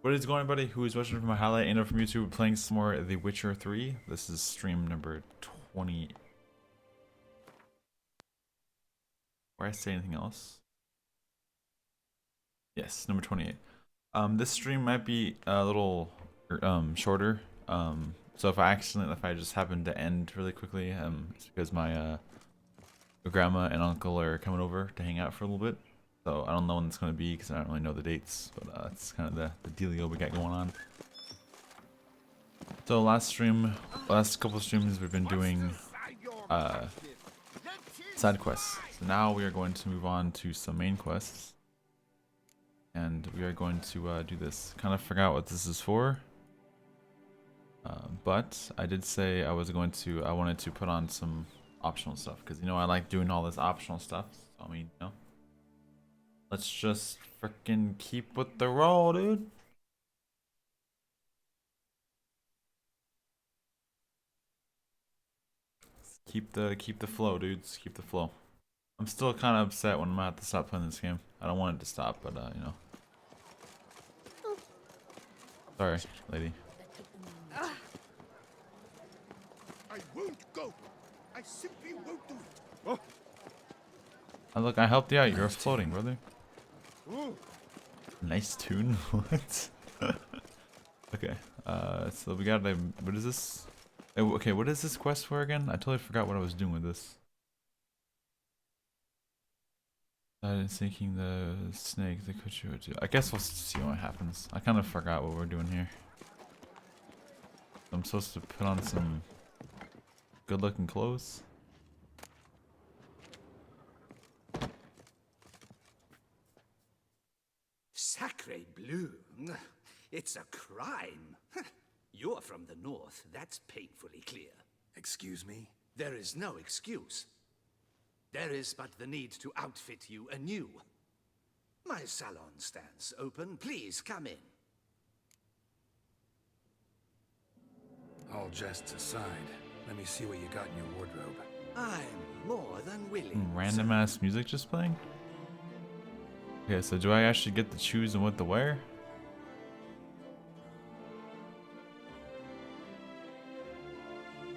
What is going on, everybody? Who is watching from my highlight and from YouTube playing some more The Witcher 3? This is stream number 20. Or I say anything else? Yes, number 28. This stream might be a little shorter. So if I just happen to end really quickly, it's because my grandma and uncle are coming over to hang out for a little bit. So I don't know when it's gonna be because I don't really know the dates, but that's kind of the dealio we got going on. So last couple streams we've been doing side quests. So now we are going to move on to some main quests, and we are going to do this. Kind of forgot what this is for, but I did say I wanted to put on some optional stuff because I like doing all this optional stuff. So I mean, let's just freaking keep with the roll, dude. Keep the flow, dudes. Keep the flow. I'm still kind of upset when I'm gonna have to stop playing this game. I don't want it to stop, but Sorry, lady. I won't go. I simply won't do it. Oh. Look, I helped you out. You're floating, brother. Nice tune. What? Okay. So we got a. What is this? Okay, what is this quest for again? I totally forgot what I was doing with this. Sinking the snake, the Kuchu. I guess we'll see what happens. I kind of forgot what we're doing here. I'm supposed to put on some good-looking clothes. Sacre bleu! It's a crime. You're from the north, that's painfully clear. Excuse me? There is no excuse. There is but the need to outfit you anew. My salon stands open. Please come in. All jests aside, let me see what you got in your wardrobe. I'm more than willing. Random ass music just playing? Okay, so do I actually get to choose and what to wear?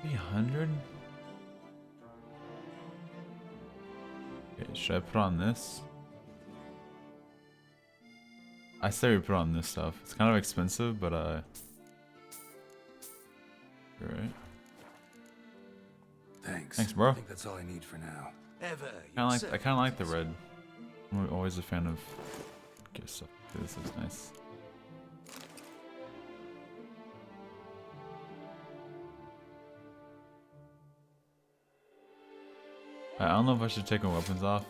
300? Okay, should I put on this? I say we put on this stuff. It's kind of expensive, but you're right. Thanks, bro. I think that's all I need for now. I kind of like the red. I'm always a fan of gear stuff. This looks nice. I don't know if I should take my weapons off.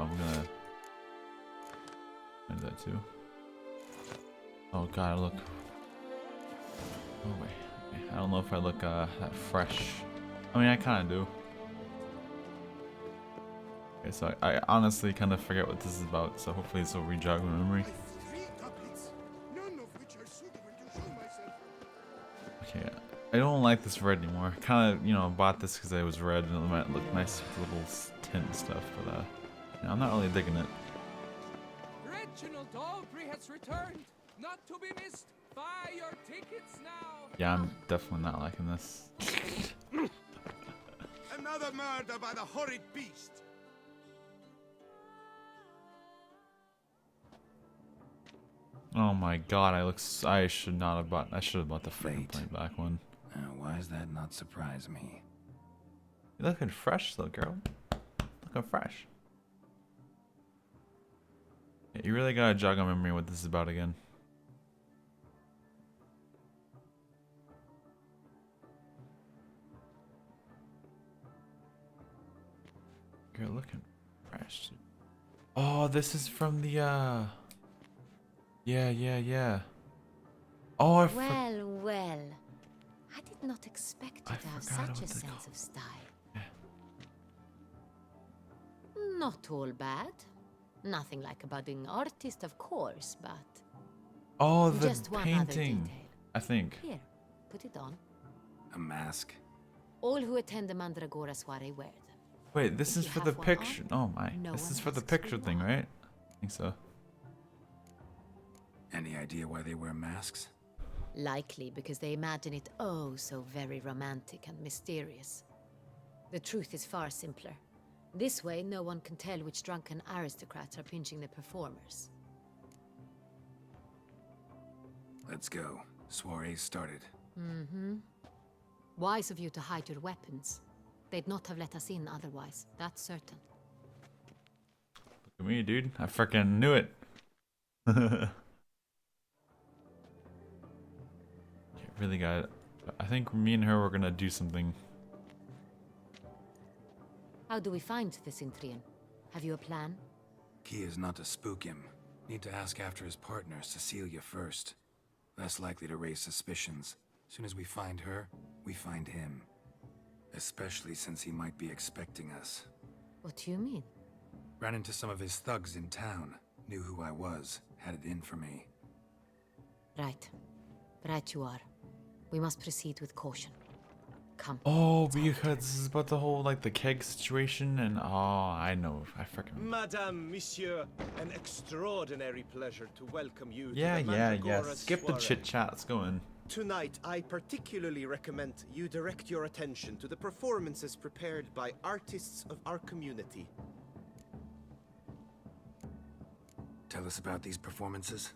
I'm gonna do that too. Oh god, I look. Oh wait, I don't know if I look that fresh. I mean, I kind of do. Okay, so I honestly kind of forget what this is about. So hopefully this will re-jog my memory. Okay, I don't like this red anymore. I kind of, bought this because it was red and it might look nice with little tint and stuff, but I'm not really digging it. Reginald Dalbury has returned, not to be missed. Buy your tickets now. Yeah, I'm definitely not liking this. Another murder by the horrid beast. Oh my god, I should not have bought. I should have bought the freaking Fate. plain black one. Why does that not surprise me? You're looking fresh though, girl. Looking fresh. Yeah, you really gotta jog on memory what this is about again. You're looking fresh. Oh, this is from the Yeah. Oh, Well. I did not expect you to have forgot such a what they sense call of style. Yeah. Not all bad. Nothing like a budding artist, of course, but Oh, the just one other painting. detail. I think. Here, put it on. A mask? All who attend the Mandragora soiree wear them. Wait, this If is you for have the one picture. on, Oh my. no This one is for the asks for picture thing, one. right? I think so. Any idea why they wear masks? Likely because they imagine it oh so very romantic and mysterious. The truth is far simpler. This way, no one can tell which drunken aristocrats are pinching the performers. Let's go. Soiree's started. Mm-hmm. Wise of you to hide your weapons. They'd not have let us in otherwise, that's certain. Look at me, dude. I freaking knew it. Really got it. I think me and her were gonna do something. How do we find the Cintrian? Have you a plan? Key is not to spook him. Need to ask after his partner, Cecilia, first. Less likely to raise suspicions. Soon as we find her, we find him. Especially since he might be expecting us. What do you mean? Ran into some of his thugs in town. Knew who I was. Had it in for me. Right. Right you are. We must proceed with caution. Come. Oh, because this is about the whole like the keg situation, and I know. I freaking. Madame, Monsieur, an extraordinary pleasure to welcome you Yeah, to the yeah. Mandragora Skip the soiree. chit chat. Let's go in. Tonight, I particularly recommend you direct your attention to the performances prepared by artists of our community. Tell us about these performances.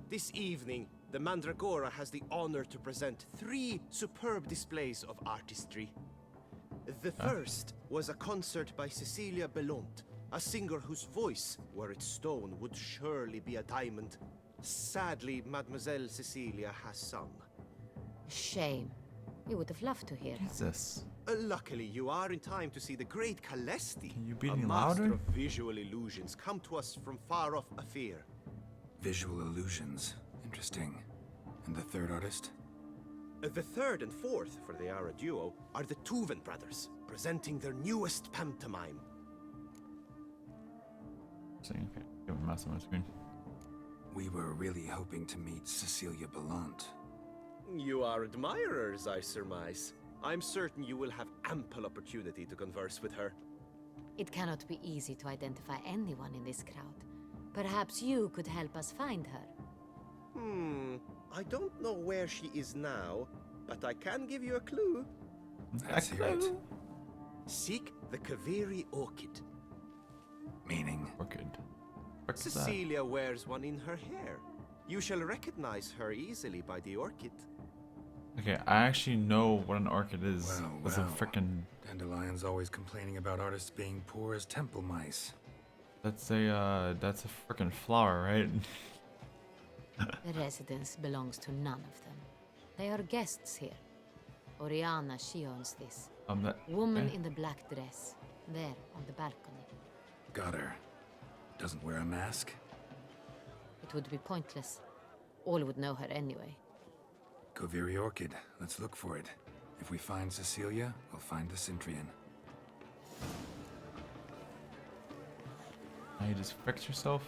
This evening, the Mandragora has the honor to present 3 superb displays of artistry. The first was a concert by Cecilia Bellont, a singer whose voice, were it stone, would surely be a diamond. Sadly, Mademoiselle Cecilia has sung. Shame. We would have loved to hear her. Jesus. Luckily, you are in time to see the great Calesti, Can you be a any master louder? of visual illusions, come to us from far off Afir. Visual illusions. Interesting. And the third artist? The third and fourth, for they are a duo, are the Tuven brothers, presenting their newest pantomime. Saying, okay, give a mouse on my screen. We were really hoping to meet Cecilia Bellont. You are admirers, I surmise. I'm certain you will have ample opportunity to converse with her. It cannot be easy to identify anyone in this crowd. Perhaps you could help us find her. I don't know where she is now, but I can give you a clue. Let's hear it. Seek the Kaviri orchid. Meaning? Orchid. What's that? Cecilia wears one in her hair. You shall recognize her easily by the orchid. Okay, I actually know what an orchid is. Well, It's a well. freaking. Dandelion's always complaining about artists being poor as temple mice. That's a freaking flower, right? The residence belongs to none of them. They are guests here. Oriana, she owns this. That. Woman okay. in the black dress. There, on the balcony. Got her. Doesn't wear a mask? It would be pointless. All would know her anyway. Koviri Orchid. Let's look for it. If we find Cecilia, we'll find the Cintrian. Now you just fix yourself.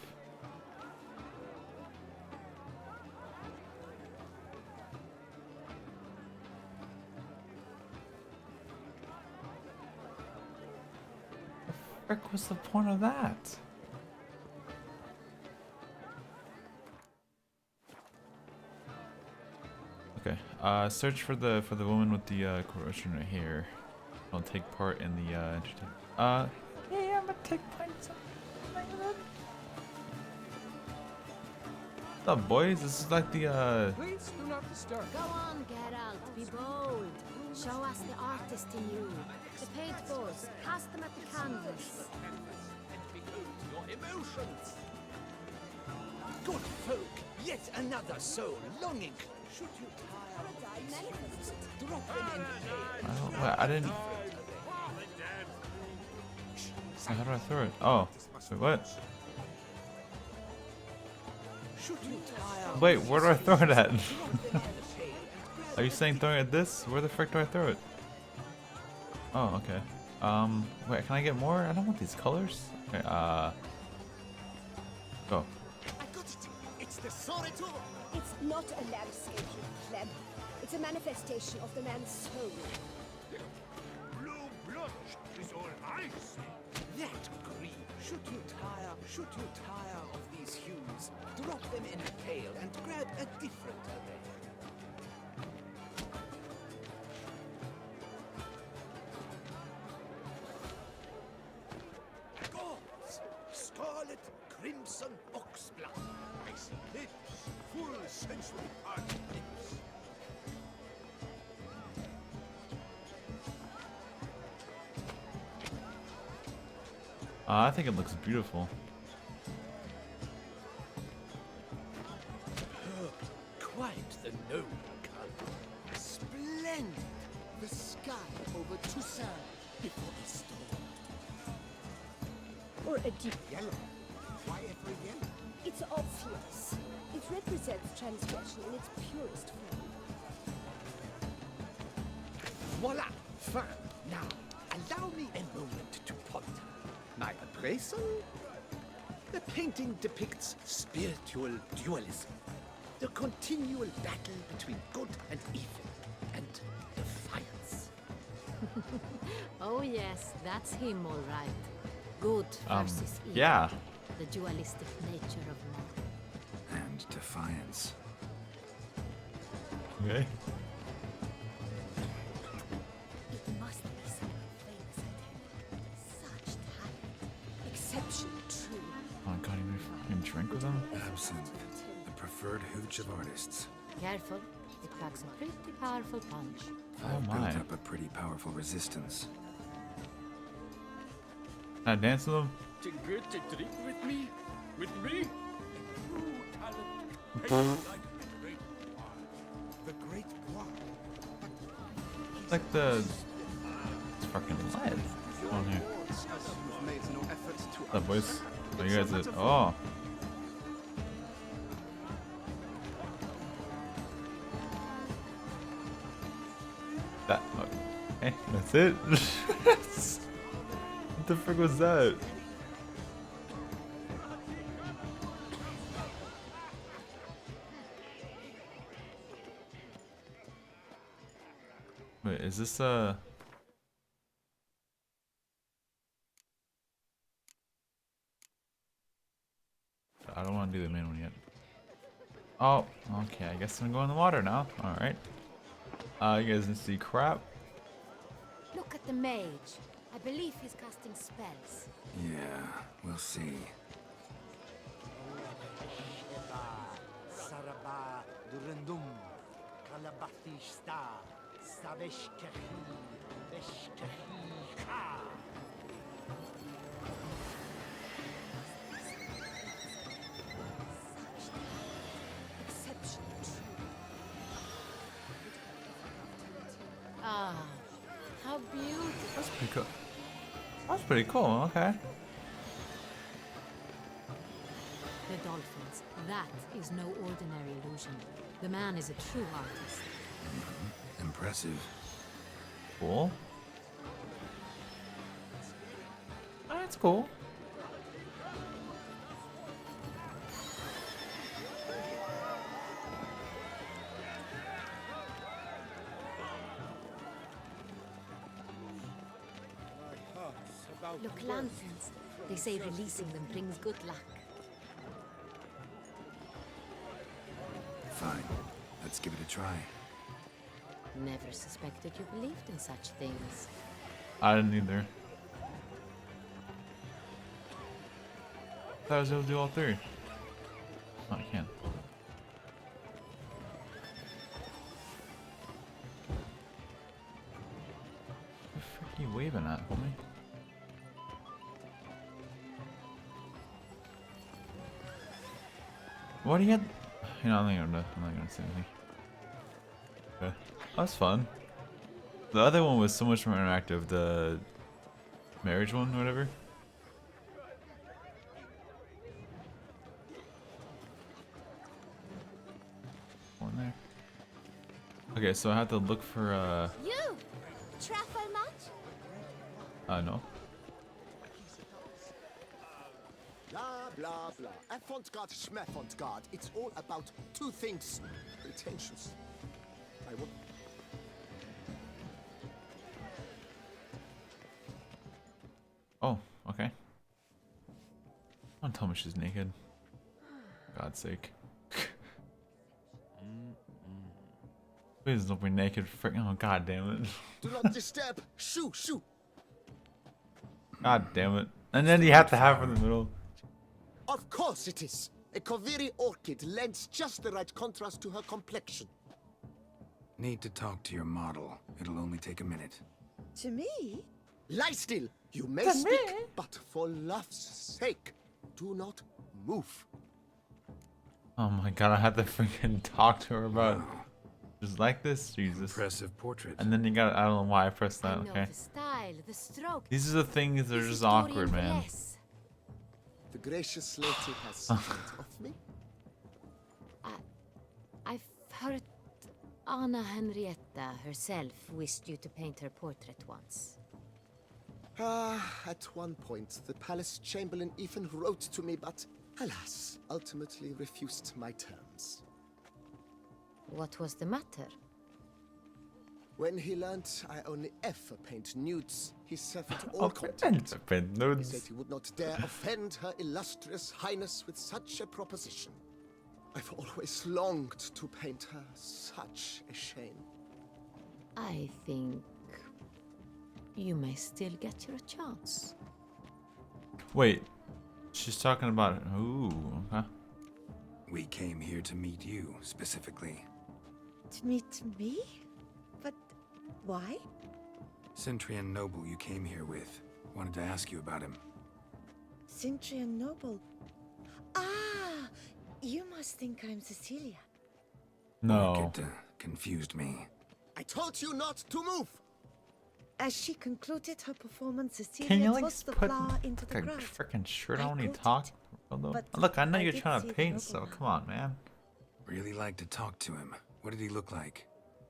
The frick was the point of that? Okay. Search for the woman with the corrosion right here. Don't take part in the entertainment. Yeah, I'm gonna take part in something like that. What's up, boys? This is like the Please do not disturb. Go on, Geralt. Be bold. Show us the artist in you. The paintballs. Cast them at the canvas. Your emotions. Good folk, yet another soul longing. Should you drop them in I didn't. How do I throw it? Oh, wait, what? Wait, where do I throw it at? Are you saying throwing it at this? Where the frick do I throw it? Oh, okay. Wait, can I get more? I don't want these colors. Okay, go. I got it. It's the Soretor. It's not a landscape, you pleb. It's a manifestation of the man's soul. Blue blush is all I see. That green. Should you tire of these these hues, drop them in a pail and grab a different array. Gods! Scarlet, crimson, oxblood. I see lips, full sensually parted lips. I think it looks beautiful. Quite the noble color. Splendid! The sky over Toussaint before the storm. Or a deep Yellow. Why ever yellow? It's obvious. It represents transgression in its purest form. Voila! Fine. Now, allow me a moment to ponder. My appraisal? The painting depicts spiritual dualism. The continual battle between good and evil. And defiance. Oh yes, that's him all right. Good versus evil. Yeah. The dualistic nature of man. And defiance. Okay. It must be someone famous at him. Such talent. Exception true. Oh god, you can drink with them? Absinthe. The preferred hooch of artists. Careful, it packs a pretty powerful punch. I've my. built up a pretty powerful resistance. Can I dance with them? To get to drink with me? With me? True talent. Paint like the great wine. The great one. It's like the... It's fucking lead on here. You've made no effort to What's up, boys? Oh, you guys did... Oh. That... Okay, that's it? What the frick was that? Wait, is this I don't want to do the main one yet. Oh, okay, I guess I'm gonna go in the water now. Alright. You guys didn't see crap. Look at the mage. I believe he's casting spells. Yeah, we'll see. Saraba Durandum Kalabathista Saveshkahi Veshkahi Ka. Exception true. Ah, how beautiful. That's pretty cool. That's pretty cool, okay. The dolphins. That is no ordinary illusion. The man is a true artist. Impressive. Cool. That's cool. Look, lanterns. They say releasing them brings good luck. Fine. Let's give it a try. Never suspected you believed in such things. I didn't either. Thought I was able to do all three. Oh, I can. What the frick are you waving at, homie? What do you had? You know, I'm not gonna say anything. Okay. That was fun. The other one was so much more interactive, the marriage one, or whatever. One there. Okay, so I have to look for You! Truffle much? no. Blah, blah, blah. Avant-garde, schmavant-garde. It's all about two things. Pretentious. I will... Oh, okay. Don't tell me she's naked. God's sake. Please don't be naked. Oh, god damn it. Do not disturb. Shoo, shoo. God damn it. And then you have to have her in the middle. Of course it is. A Koviri orchid lends just the right contrast to her complexion. Need to talk to your model. It'll only take a minute. To me? Lie still. You may speak, but for love's sake, do not move. Oh my god, I had to freaking talk to her about just like this? Jesus. Impressive portrait. And then you got, I don't know why I pressed that, I know okay. the style, the stroke. These are the things that are This just is Dorian awkward, man. Velez. The gracious lady has something of me. I've heard Anna Henrietta herself wished you to paint her portrait once. At one point, the palace chamberlain even wrote to me, but alas, ultimately refused my terms. What was the matter? When he learned I only ever paint nudes, he severed all Oh, contact. pen He notes. said he would not dare offend her illustrious highness with such a proposition. I've always longed to paint her. Such a shame. I think you may still get your chance. Wait, she's talking about it. Ooh, okay. We came here to meet you, specifically. To meet me? But why? Centrian noble you came here with. Wanted to ask you about him. Cintrian Noble. Ah! You must think I'm Cecilia. No. It confused me. I told you not to move! As she concluded her performance, Cecilia Can you like tossed the put flower into the a crowd. freaking shirt I on when you caught talk? it, Although, but look, I know I you're did trying see to the paint, noble so now. come on, man. Really like to talk to him. What did he look like?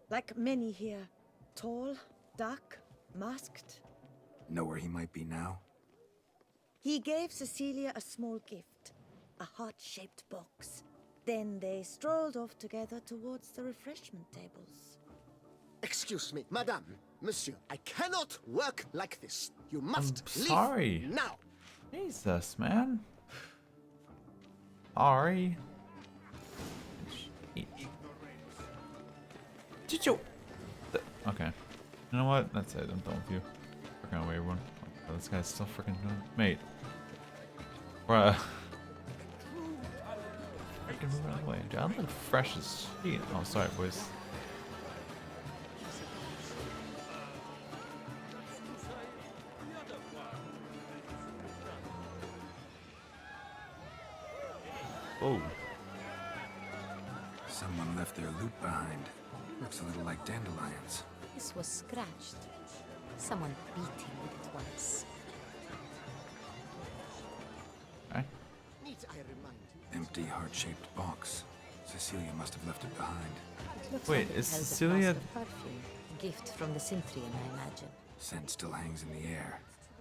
Like many here. Tall, dark, masked. Know where he might be now? He gave Cecilia a small gift, a heart-shaped box. Then they strolled off together towards the refreshment tables. Excuse me, madame, monsieur, I cannot work like this. You must leave sorry. now. Jesus, man. Sorry. Did you? Okay. You know what? That's it. I'm done with you. Freaking away, everyone. Oh, this guy's still freaking doing. Mate. Bruh. Freaking move out of the way. Dude, I'm like fresh as shit. Oh, sorry, boys. Oh. Someone left their loot behind. Looks a little like dandelions. This was scratched. Someone beat him with it once. Okay. Need I remind you? Empty heart-shaped box. Cecilia must have left it behind. It looks Wait, like it is held a Cecilia- flask of perfume. Gift from the Cintrian, I imagine. Scent still hangs in the air.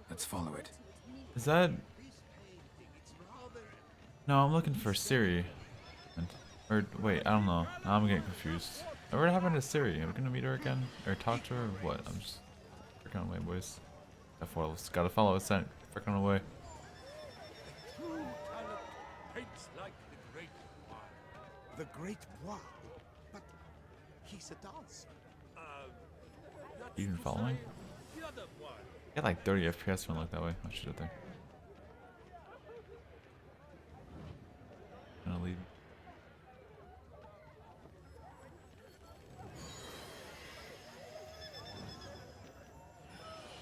Let's follow it. Is that? No, I'm looking for Siri. Or wait, I don't know. Now I'm getting confused. What happened to Siri? Are we gonna meet her again, or talk to her, or what? I'm just freaking away, boys. Gotta follow a scent. Freaking away. Paints like the great one. The Great Bois. But he's a dancer. You even following? The other one. I got like 30 FPS when I look that way. I should have there. Gonna leave.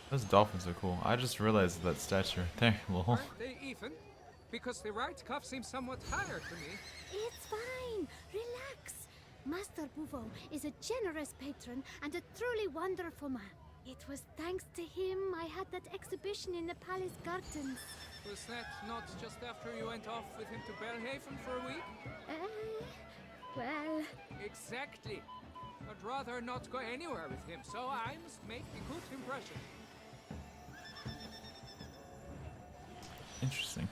Those dolphins are cool. I just realized that statue right there. Lol. Aren't they even? Because the right cuff seems somewhat higher to me. It's fine. Relax. Master Bouveau is a generous patron and a truly wonderful man. It was thanks to him I had that exhibition in the palace gardens. Was that not just after you went off with him to Belhaven for a week? Well, Exactly. I'd rather not go anywhere with him, so I must make a good impression. Interesting.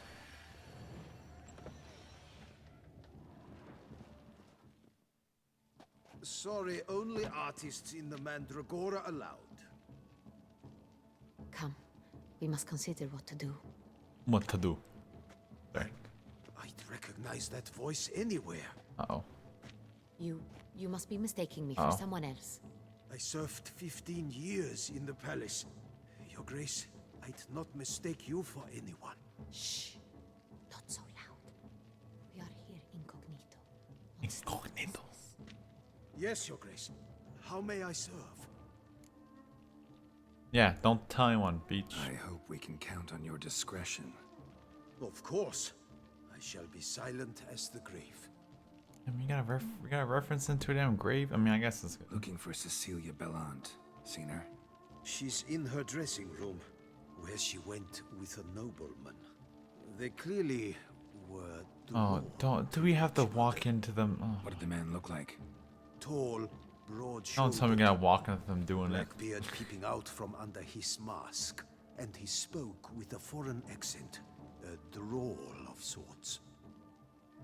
Sorry, only artists in the Mandragora allowed. Come, we must consider what to do. What to do? There. I'd recognize that voice anywhere. Uh-oh. You must be mistaking me for Oh. someone else. I served 15 years in the palace. Your Grace, I'd not mistake you for anyone. Shh. Not so loud. We are here incognito. Incognito. Yes, Your Grace. How may I serve? Yeah, don't tell anyone, Beach. I hope we can count on your discretion. Of course. I shall be silent as the grave. I mean, we got a reference into a damn grave. I mean, I guess it's good. Looking for Cecilia Bellant. Seen her? She's in her dressing room, where she went with a nobleman. They clearly were Oh, don't. Do we have to walk into them? Oh. What did the man look like? tall, Don't broad-shouldered, tell me we gotta walk into them doing it. black beard peeping out from under his mask, and he spoke with a foreign accent, a drawl of sorts.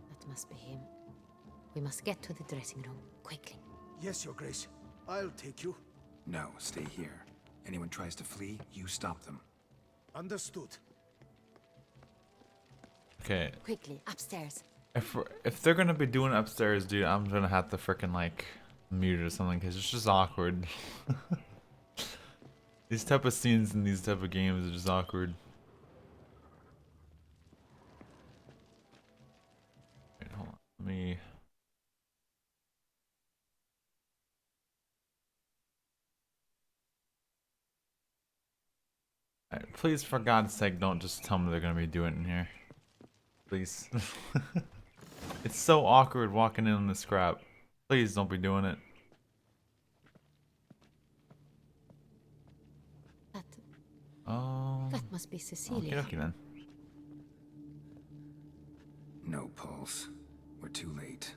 That must be him. We must get to the dressing room, quickly. Yes, Your Grace. I'll take you. No, stay here. Anyone tries to flee, you stop them. Understood. Okay, Quickly, upstairs. if they're gonna be doing it upstairs, dude, I'm gonna have to freaking like mute it or something because it's just awkward. These type of scenes in these type of games are just awkward. Wait, hold on. Let me. Alright, please, for God's sake, don't just tell me they're gonna be doing it in here. Please. It's so awkward walking in on this crap. Please don't be doing it. That must be Cecilia. Okay, then. No pulse. We're too late.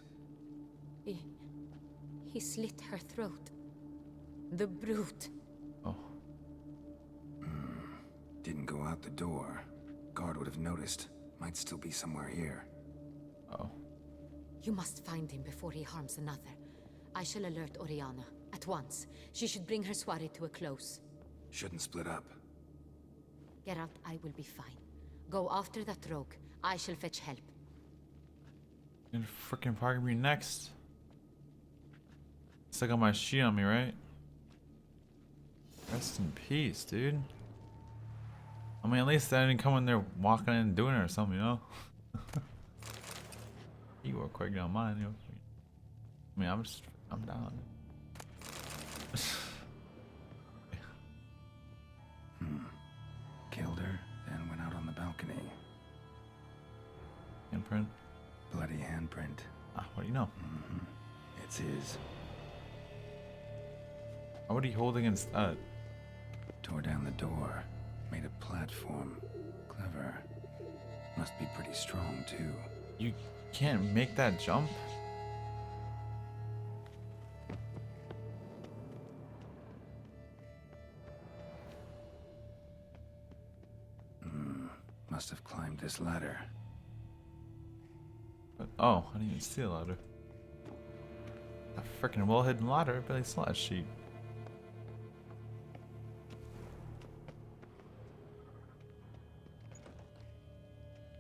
He slit her throat. The brute. Oh. Didn't go out the door. Guard would have noticed. Might still be somewhere here. Oh. You must find him before he harms another. I shall alert Oriana at once. She should bring her soiree to a close. Shouldn't split up. Geralt, I will be fine. Go after that rogue. I shall fetch help. You're freaking parking me next. Still got my sheet on me, right? Rest in peace, dude. I mean, at least I didn't come in there walking in and doing it or something, you know? You were quick down mine, you know? I mean, I'm down. Killed her, then went out on the balcony. Handprint? Bloody handprint. Ah, what do you know? It's his. What are you holding instead? Tore down the door. Made a platform. Clever. Must be pretty strong, too. You can't make that jump? Must have climbed this ladder. But, oh, I didn't even see the ladder. A freaking well-hidden ladder, but it's not a sheet.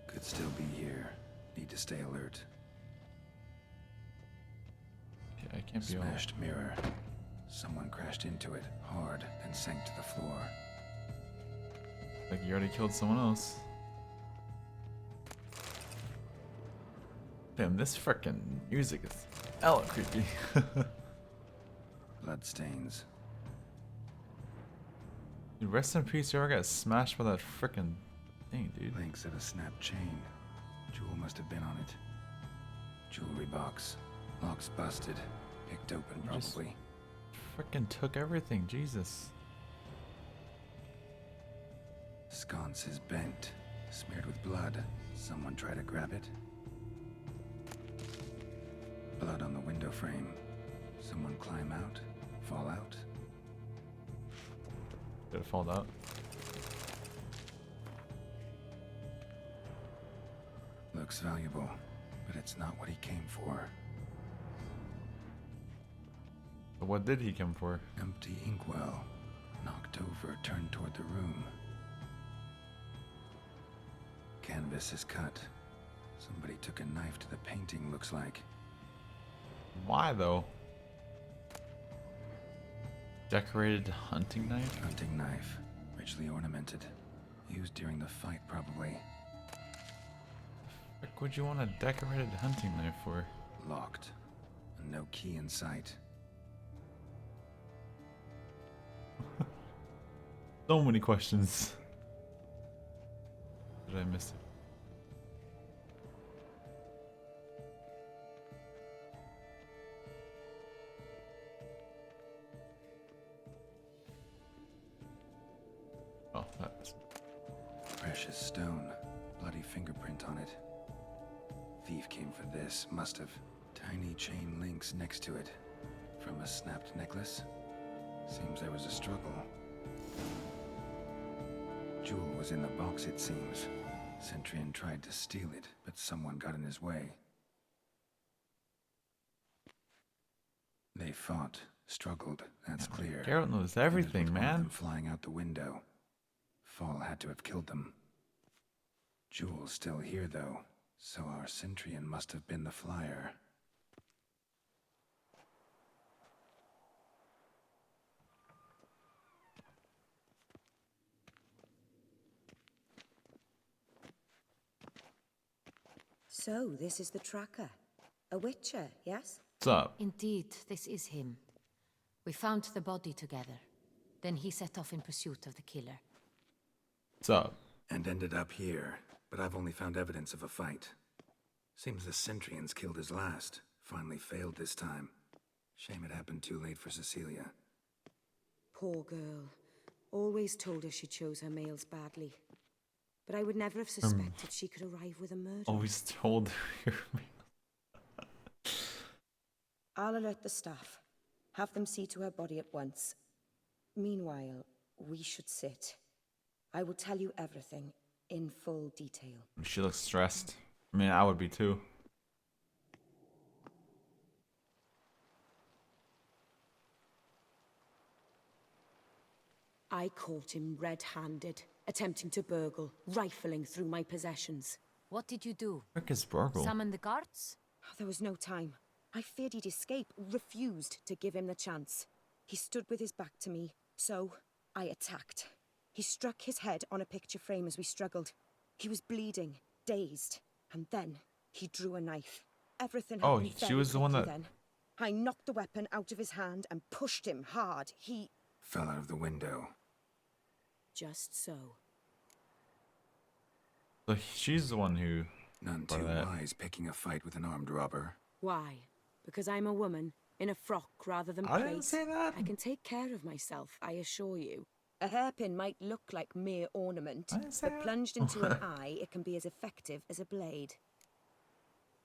Could still be here. Need to stay alert. Yeah, I can't be all. Smashed mirror. Someone crashed into it hard, then sank to the floor. Like you already killed someone else. Damn, this freaking music is hella creepy. Bloodstains. Dude, rest in peace, whoever got smashed by that freaking thing, dude. Links of a snapped chain. Jewel must have been on it. Jewelry box. Locks busted. Picked open, You just- probably. Freaking took everything, Jesus. Sconce is bent. Smeared with blood. Someone try to grab it. Blood on the window frame. Someone climb out. Fall out. Did it fall out? Looks valuable, but it's not what he came for. But what did he come for? Empty inkwell. Knocked over, turned toward the room. Canvas is cut. Somebody took a knife to the painting, looks like. Why though? Decorated hunting knife? Hunting knife, richly ornamented. Used during the fight, probably. What would you want a decorated hunting knife for? Locked. And no key in sight. So many questions. Did I miss it? Oh, that's Precious stone. Bloody fingerprint on it. Thief came for this, must have. Tiny chain links next to it. From a snapped necklace. Seems there was a struggle. Jewel was in the box, it seems. Centurion tried to steal it, but someone got in his way. They fought, struggled, that's clear. Geralt knows And it everything, looked one of man. them flying out the window. Fall had to have killed them. Jewel's still here, though, so our Centurion must have been the flyer. So, this is the tracker. A witcher, yes? What's up? Indeed, this is him. We found the body together. Then he set off in pursuit of the killer. What's up? And ended up here, but I've only found evidence of a fight. Seems the Centurions killed his last. Finally failed this time. Shame it happened too late for Cecilia. Poor girl. Always told her she chose her males badly. But I would never have suspected she could arrive with a murder. Always told her. I'll alert the staff. Have them see to her body at once. Meanwhile, we should sit. I will tell you everything in full detail. She looks stressed. I mean, I would be too. I caught him red-handed, attempting to burgle, rifling through my possessions. What did you do? Frick is Burgle? Summon the guards? There was no time. I feared he'd escape, refused to give him the chance. He stood with his back to me, so I attacked. He struck his head on a picture frame as we struggled. He was bleeding, dazed, and then he drew a knife. Everything happened she very was the one quickly that... then. I knocked the weapon out of his hand and pushed him hard. He... Fell out of the window. Just so. So she's the one who... None too wise picking a fight with an armed robber. Why? Because I'm a woman, in a frock rather than I plate. didn't say that. I can take care of myself, I assure you. A hairpin might look like mere ornament, I didn't say but that. plunged into an eye, it can be as effective as a blade.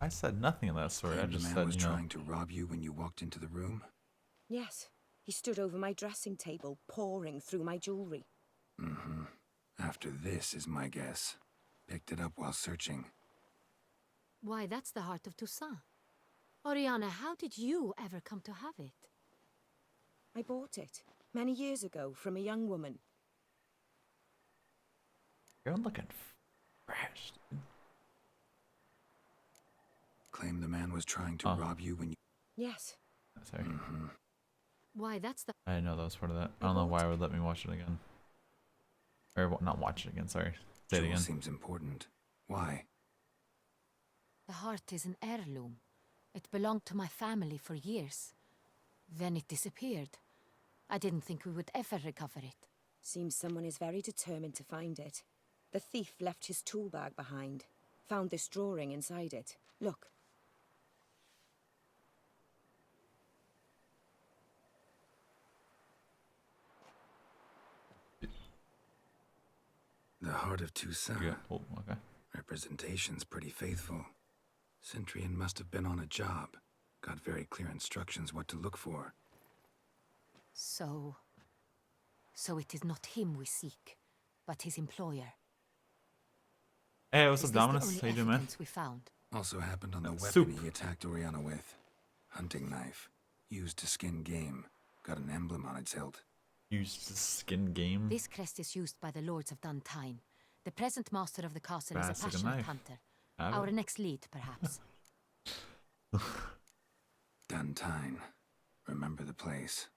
I said nothing of that sort. I Claimed just the man said, was you know... trying to rob you when you walked into the room? Yes, he stood over my dressing table, pouring through my jewelry. Mm-hmm. After this is my guess. Picked it up while searching. Why, that's the heart of Toussaint. Oriana, how did you ever come to have it? I bought it, many years ago, from a young woman. You're looking fresh, dude. Claimed the man was trying to rob you when you... Yes. Sorry. Mm-hmm. Why, that's the... I didn't know that was part of that. I don't know why it would let me watch it again. Or, not watch it again, sorry. Say it Jewel again. seems important. Why? The heart is an heirloom. It belonged to my family for years. Then it disappeared. I didn't think we would ever recover it. Seems someone is very determined to find it. The thief left his tool bag behind. Found this drawing inside it. Look. The heart of Toussaint. Yeah. Oh, okay. Representation's pretty faithful. Centurion must have been on a job. Got very clear instructions what to look for. So it is not him we seek, but his employer. Hey, what's Is up, this the Dominus? only How you doing, man? evidence we found? Also happened on the weapon Soup. he attacked Oriana with. Hunting knife. Used to skin game. Got an emblem on its hilt. Used to skin game. This crest is used by the Lords of Duntine. The present master of the castle is a Bastard passionate knife. hunter. Have Our it? next lead, perhaps. Duntine. Remember the place.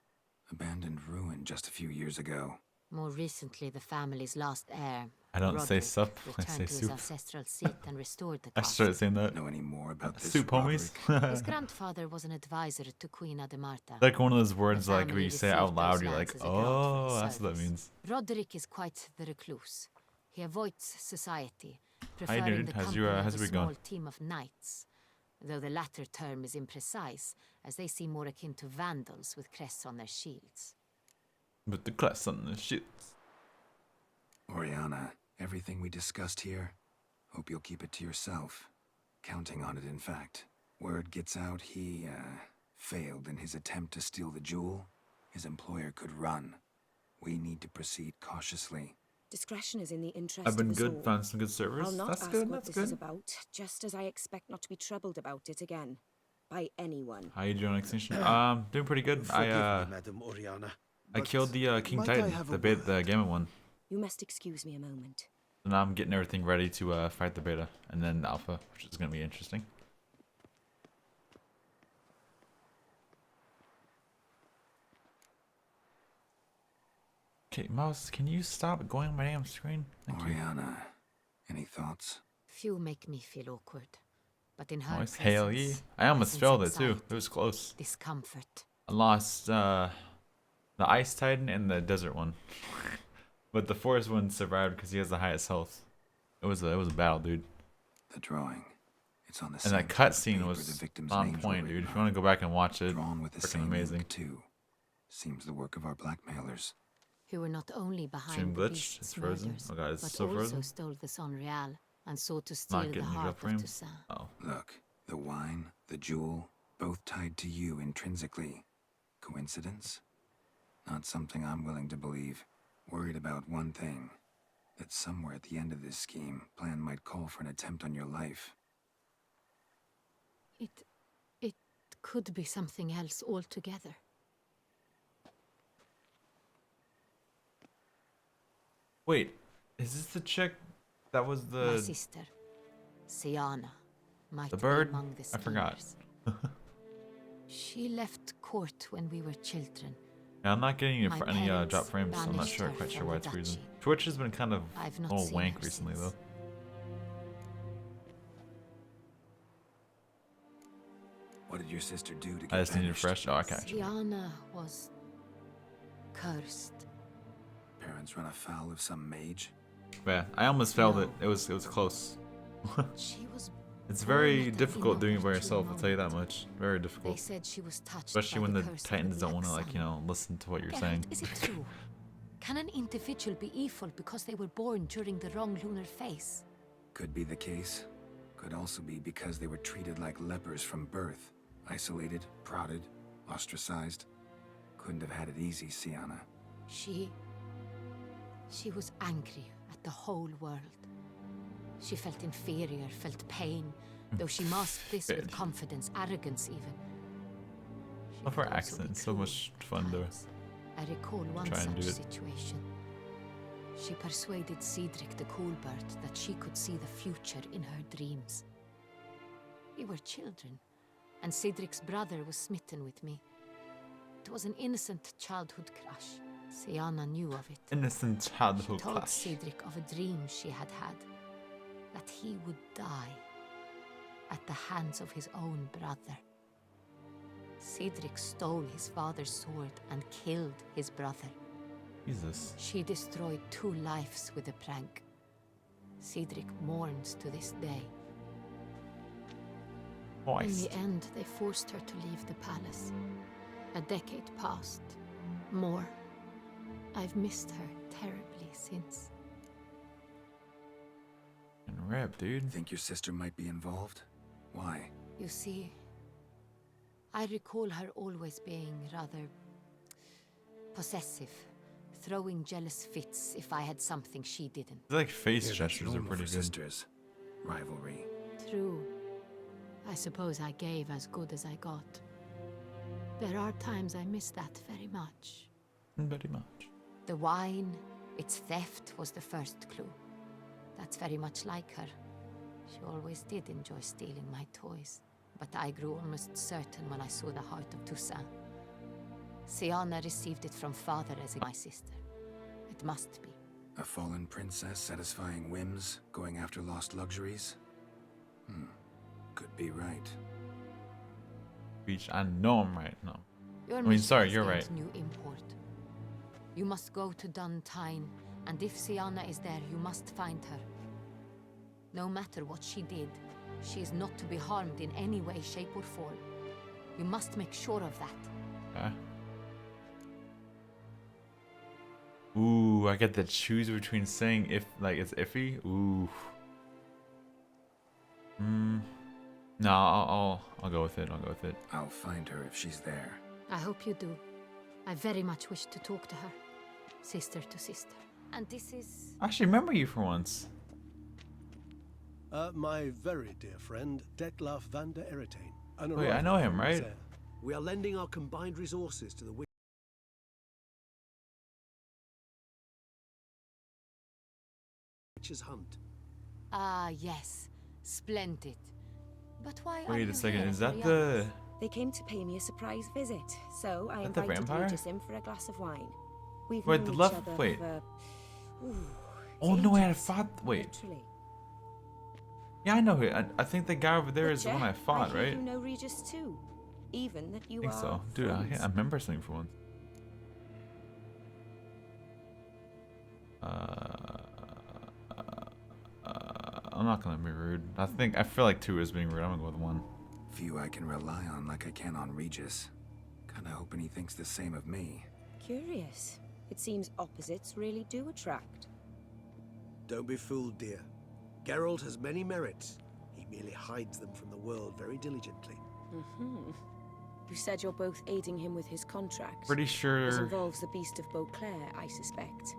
Abandoned ruin just a few years ago. More recently, the family's last heir, I don't say Roderick, sup, I returned say to his soup. ancestral seat and restored the I castle. started saying that. Know any more about this Soup, homies. Roderick? His grandfather was an advisor to Queen Ademarta. Like one of those words, like when family you say it out received loud, those you're like, lands as a grant for oh, his that's what that service. means. Roderick is quite the recluse. He avoids society, Hi, preferring dude. the How's company your of how's a your week small going? team of knights, though the latter term is imprecise, as they seem more akin to vandals with crests on their shields. But the class on the shit. Oriana, everything we discussed here, hope you'll keep it to yourself. Counting on it, in fact. Word gets out he, failed in his attempt to steal the jewel. His employer could run. We need to proceed cautiously. Discretion is in the interest I've been of us good, all. found some good servers. I'll not That's ask good, what that's this is good. about, just as I expect not to be troubled about it again. By anyone. How you doing, Extinction? Doing pretty good. Forgive I me, Madam Oriana. I but killed the King might I Titan, have the a beta, the word? gamma one. You must excuse me a moment. So now I'm getting everything ready to fight the beta and then the alpha, which is gonna be interesting. Okay, mouse, can you stop going on my damn screen? Thank you. Oriana, any thoughts? Few make me feel awkward, but in her Nice. Hell yeah. presence, I almost sense failed it too. anxiety, It was close. discomfort. I lost the Ice Titan and the Desert one. But the Forest one survived because he has the highest health. It was a battle, dude. The drawing. It's on the And same that sheet of cutscene paper was the victims' on names were point, dude. written If you want to go back and watch it, Drawn with the freaking same amazing. ink, too. Seems the work of our blackmailers. Who were not only behind Stream the glitched. beast's It's frozen. murders, Oh god, it's but still also frozen. stole the Sonreal and sought to steal Not the getting the heart drop of frame. Toussaint. Oh. Look, the wine, the jewel, both tied to you intrinsically. Coincidence? Not something I'm willing to believe. Worried about one thing. That somewhere at the end of this scheme, plan might call for an attempt on your life. It could be something else altogether. Wait, is this the chick that was My the sister, Siana, might the be bird? among the I forgot. schemers. She left court when we were children. Yeah, I'm not getting any, My any drop parents frames, so I'm not banished sure her quite sure from why the it's freezing. duchy. Twitch has been kind of I've a not little seen wank her recently since. though. What did your sister do to get I just needed banished? fresh. Oh, I got you. Siana was cursed. Parents run afoul of some mage? Yeah, I almost failed it. No. It was close. She was It's born very at an difficult doing it by inopportune yourself. I'll tell you that moment. much. Very They difficult, said she was touched especially by when the curse of Titans don't want to, Black like, you Sun. know, listen to what you're Geralt, saying. is it true? Can an individual be evil because they were born during the wrong lunar phase? Could be the case. Could also be because they were treated like lepers from birth. Isolated, prodded, ostracized. Couldn't have had it easy, Siana. She was angry at the whole world. She felt inferior, felt pain, though she masked this with Good. confidence, arrogance even. She Love her could also accent. be It's so cruel much at fun to times. I recall one try and such do it. situation. She persuaded Cedric the Coolbird that she could see the future in her dreams. We were children, and Cedric's brother was smitten with me. It was an innocent childhood crush. Siana knew of it. Innocent She childhood told clash. Cedric of a dream she had had, that he would die at the hands of his own brother. Cedric stole his father's sword and killed his brother. Jesus. She destroyed 2 lives with a prank. Cedric mourns to this day. In Christ. the end, they forced her to leave the palace. A decade passed. More. I've missed her terribly since. And rip, dude. Think your sister might be involved? Why? You see, I recall her always being rather possessive, throwing jealous fits if I had something she didn't. Like face Here's gestures are normal pretty for good. sisters. Rivalry. True. I suppose I gave as good as I got. There are times I miss that very much. Very much. The wine, its theft was the first clue. That's very much like her. She always did enjoy stealing my toys, but I grew almost certain when I saw the heart of Toussaint. Siana received it from father as my sister. It must be. A fallen princess satisfying whims, going after lost luxuries? Could be right. Beach, I know I'm right. No. Your I mean, mission sorry, has you're gained right. new import. You must go to Duntine, and if Siana is there, you must find her. No matter what she did, she is not to be harmed in any way, shape, or form. You must make sure of that. Okay. Ooh, I get to choose between saying if like it's iffy. Ooh. No, I'll go with it. I'll go with it. I'll find her if she's there. I hope you do. I very much wish to talk to her. Sister to sister. And this is... I actually remember you for once. My very dear friend, Detlef van der Eretain. Wait, I know him, right? We are lending our combined resources to the Witch's Hunt. Ah, yes. Splendid. But why are Wait you a second, here, is that Rihanna? the... They came to pay me a surprise visit, so I That the invited vampire? Regis in for a glass of wine. We've Wait, known the each left- other wait. for, Oh no, I had ages, fought... Wait. literally. Yeah, I know him. I think the guy over there is the Butcher, one I fought, hear right? You know Regis too, even that you I think are so. Dude, friends. I remember something for once. I'm not gonna be rude. I feel like 2 is being rude. I'm gonna go with 1. Few I can rely on like I can on Regis. Kinda hoping he thinks the same of me. Curious. It seems opposites really do attract. Don't be fooled, dear. Geralt has many merits. He merely hides them from the world very diligently. You said you're both aiding him with his contract. Pretty This sure involves the Beast of Beauclair, I suspect.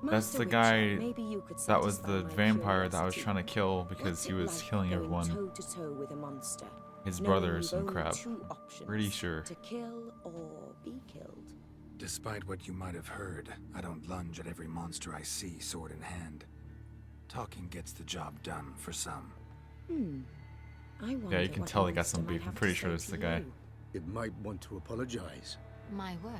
that's Master the Witcher, guy maybe you could that was satisfy the my vampire that I was curiosity. trying to kill because What's he it was like killing going everyone. toe to toe with a monster, His knowing brothers you've and only crap. two options, Pretty sure. to kill or be killed. Despite what you might have heard, I don't lunge at every monster I see sword in hand. Talking gets the job done for some. I wonder Yeah, you can what tell they got monster some might beef. I'm have pretty to sure say it's to the guy. you. It might want to apologize. My word.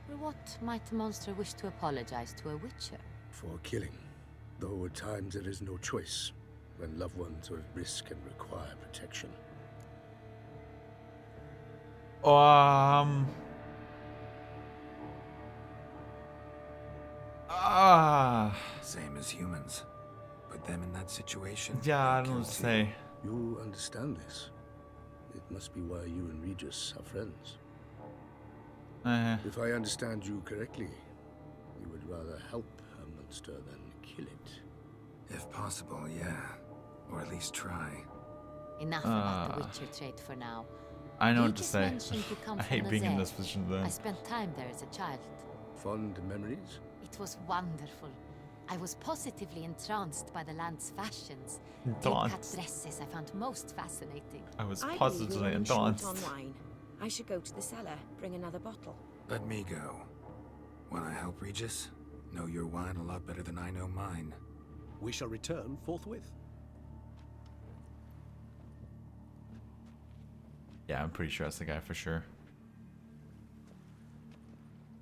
For what might a monster wish to apologize to a witcher? For killing. Though at times there is no choice, when loved ones are at risk and require protection. Same as humans. Put them in that situation. Yeah, I they don't kill know what to too. say. You understand this. It must be why you and Regis are friends. If I understand you correctly, you would rather help a monster than kill it. If possible, yeah. Or at least try. Enough about the witcher trait for now. I know You what to just say. mentioned you come I from hate being in Nazaire. this position then. I spent time there as a child. Fond memories? It was wonderful. I was positively entranced by the land's fashions. Entranced. Delicate dresses I found most fascinating. I was I believe positively we're running short entranced. on wine. I should go to the cellar, bring another bottle. Let me go. Wanna help Regis? Know your wine a lot better than I know mine. We shall return forthwith. Yeah, I'm pretty sure that's the guy for sure.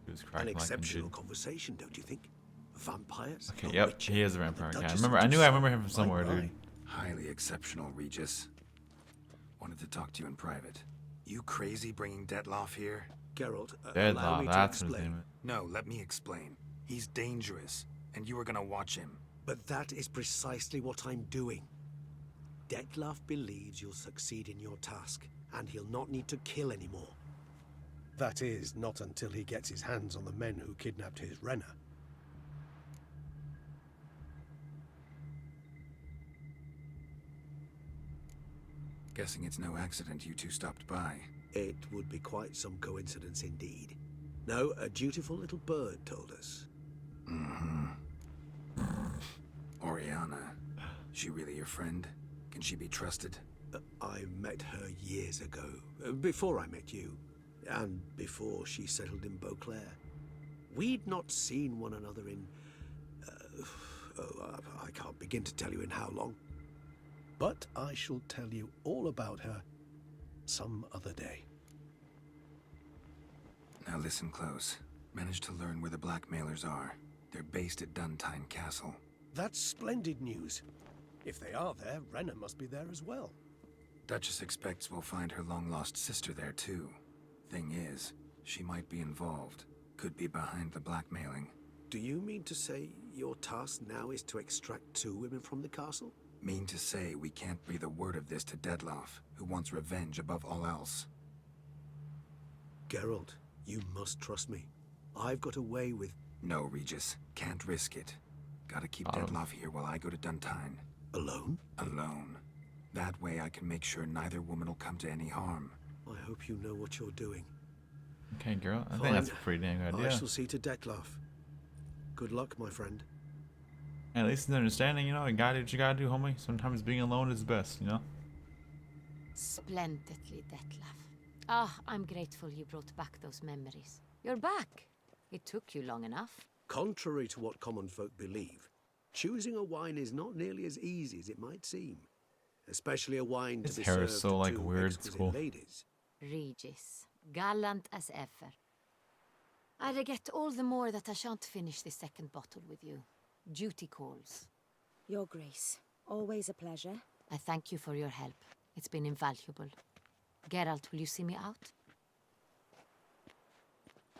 He was An cracking like a exceptional dude. conversation, don't you think? Vampires? Okay, a yep, witcher, he is a and the vampire guy. Duchess of I knew I remember him from Toussaint. somewhere, My, dude. Highly exceptional, Regis. Wanted to talk to you in private. You crazy bringing Detlef here? Geralt, allow Deadlaw, me to that's what his explain. name is. No, let me explain. He's dangerous, and you were gonna watch him. But that is precisely what I'm doing. Detlef believes you'll succeed in your task, and he'll not need to kill anymore. That is, not until he gets his hands on the men who kidnapped his Renner. Guessing it's no accident you two stopped by. It would be quite some coincidence indeed. No, a dutiful little bird told us. Oriana. She really your friend? Can she be trusted? I met her years ago, before I met you, and before she settled in Beauclair. We'd not seen one another in I can't begin to tell you in how long. But I shall tell you all about her some other day. Now listen close. Managed to learn where the blackmailers are. They're based at Duntine Castle. That's splendid news. If they are there, Renna must be there as well. Duchess expects we'll find her long-lost sister there, too. Thing is, she might be involved. Could be behind the blackmailing. Do you mean to say your task now is to extract 2 women from the castle? Mean to say we can't breathe a word of this to Dettlaff, who wants revenge above all else. Geralt, you must trust me. I've got away with... No, Regis. Can't risk it. Gotta keep Dettlaff here while I go to Duntine. Alone? Alone. That way I can make sure neither woman will come to any harm. I hope you know what you're doing. Okay, girl. I Fine. think that's a pretty dang good idea. I shall see to Dettlaff. Good luck, my friend. At least in understanding, you know, you gotta do what you gotta do, homie. Sometimes being alone is best, you know? Splendidly, Dettlaff. Ah, I'm grateful you brought back those memories. You're back. It took you long enough. Contrary to what common folk believe, choosing a wine is not nearly as easy as it might seem. Especially a wine His to be hair served is so, to like, 2 weird, it's exquisite cool. ladies. Regis, gallant as ever. I regret all the more that I shan't finish this second bottle with you. Duty calls. Your Grace, always a pleasure. I thank you for your help. It's been invaluable. Geralt, will you see me out?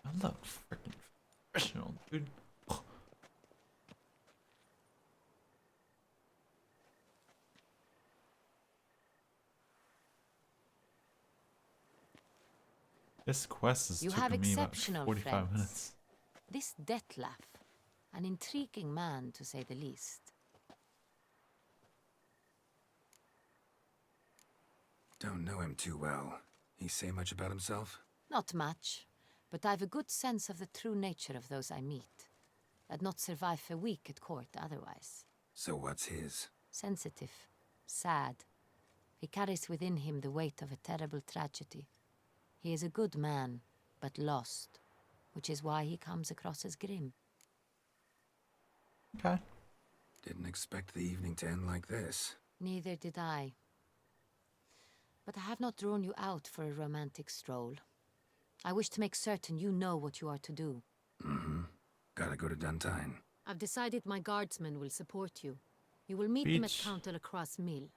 I look freaking professional, dude. This quest is You have taking me about exceptional 45 friends. minutes. This Dettlaff, an intriguing man to say the least. Don't know him too well. He say much about himself? Not much, but I've a good sense of the true nature of those I meet. I'd not survive a week at court otherwise. So what's his? Sensitive, sad. He carries within him the weight of a terrible tragedy. He is a good man, but lost, which is why he comes across as grim. Okay. Didn't expect the evening to end like this. Neither did I. But I have not drawn you out for a romantic stroll. I wish to make certain you know what you are to do. Mm-hmm. Gotta go to Duntine. I've decided my guardsmen will support you. You will meet them at Beach. Count Delacroix' mill.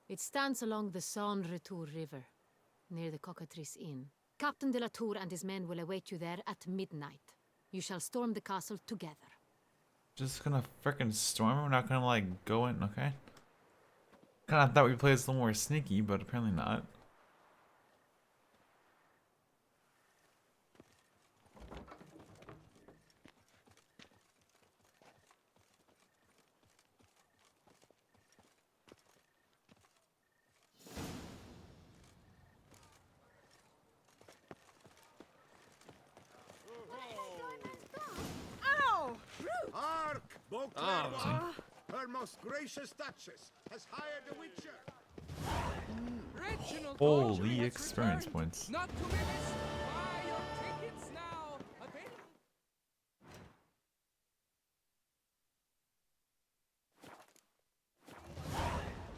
It stands along the Saône Retour River, near the Cockatrice Inn. Captain de la Tour and his men will await you there at midnight. You shall storm the castle together. Just gonna frickin' storm. We're not gonna like go in, okay? Kinda thought we played a little more sneaky, but apparently not. Ow! Hark, Beauclerc! Her most gracious Duchess has hired a witcher. Reginald Holy Orgery has experience returned. points. Not to be missed. Buy your tickets now.